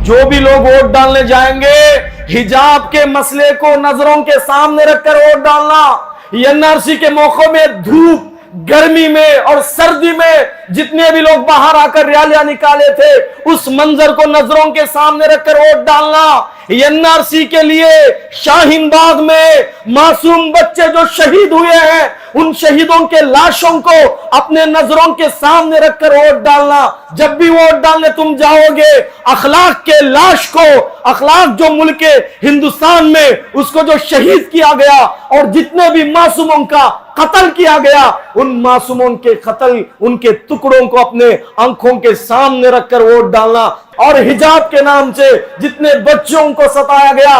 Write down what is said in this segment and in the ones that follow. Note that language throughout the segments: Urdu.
جو بھی لوگ ووٹ ڈالنے جائیں گے حجاب کے مسئلے کو نظروں کے سامنے رکھ کر ووٹ ڈالنا. NRC کے موقع میں دھوپ گرمی میں اور سردی میں جتنے بھی لوگ باہر آ کر ریالیاں نکالے تھے اس منظر کو نظروں کے سامنے رکھ کر ووٹ ڈالنا. NRC کے لیے شاہین باغ میں معصوم بچے جو شہید ہوئے ہیں ان شہیدوں کے لاشوں کو اپنے نظروں کے سامنے رکھ کر ووٹ ڈالنا. جب بھی ووٹ ڈالنے تم جاؤ گے اخلاق کے لاش کو، اخلاق جو ملک ہندوستان میں اس کو جو شہید کیا گیا اور جتنے بھی معصوموں کا قتل کیا گیا ان معصوموں کے قتل، ان کے ٹکڑوں کو اپنے آنکھوں کے سامنے رکھ کر ووٹ ڈالنا. اور حجاب کے نام سے جتنے بچوں کو ستایا گیا،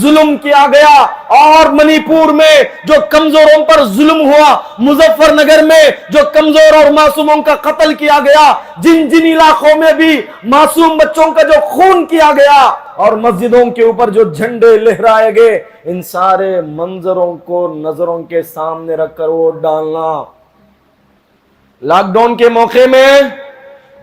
ظلم کیا گیا، اور منی پور میں جو کمزوروں پر ظلم ہوا، مظفر نگر میں جو کمزور اور معصوموں کا قتل کیا گیا، جن علاقوں میں بھی معصوم بچوں کا جو خون کیا گیا اور مسجدوں کے اوپر جو جھنڈے لہرائے گئے، ان سارے منظروں کو نظروں کے سامنے رکھ کر ووٹ ڈالنا. لاک ڈاؤن کے موقع میں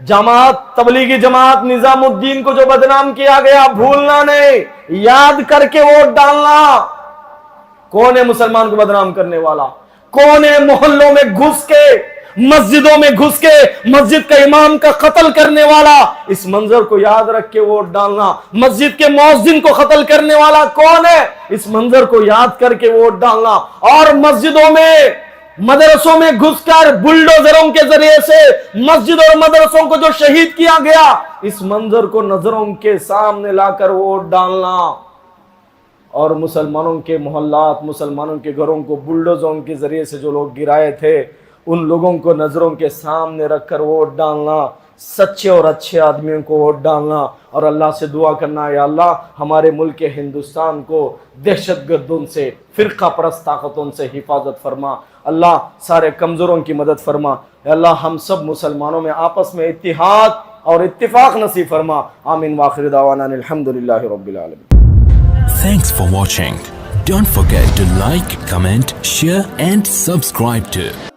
جماعت، تبلیغی جماعت نظام الدین کو جو بدنام کیا گیا بھولنا نہیں، یاد کر کے ووٹ ڈالنا. کون ہے مسلمان کو بدنام کرنے والا؟ کون ہے محلوں میں گھس کے، مسجدوں میں گھس کے مسجد کا امام کا قتل کرنے والا؟ اس منظر کو یاد رکھ کے ووٹ ڈالنا. مسجد کے مؤذن کو قتل کرنے والا کون ہے؟ اس منظر کو یاد کر کے ووٹ ڈالنا. اور مسجدوں میں، مدرسوں میں گھس کر بلڈوزروں کے ذریعے سے مسجد اور مدرسوں کو جو شہید کیا گیا اس منظر کو نظروں کے سامنے لا کر ووٹ ڈالنا. اور مسلمانوں کے محلات، مسلمانوں کے گھروں کو بلڈوزروں کے ذریعے سے جو لوگ گرائے تھے ان لوگوں کو نظروں کے سامنے رکھ کر ووٹ ڈالنا. سچے اور اچھے آدمیوں کو ووٹ ڈالنا اور اللہ سے دعا کرنا، یا اللہ ہمارے ملک ہندوستان کو دہشت گردوں سے، فرقہ پرست طاقتوں سے حفاظت فرما. اللہ سارے کمزوروں کی مدد فرما. یا اللہ ہم سب مسلمانوں میں آپس میں اتحاد اور اتفاق نصیب فرما. آمین. وآخر دعوانا الحمدللہ رب العالمین. Thanks for watching. Don't forget to like, comment, share and subscribe to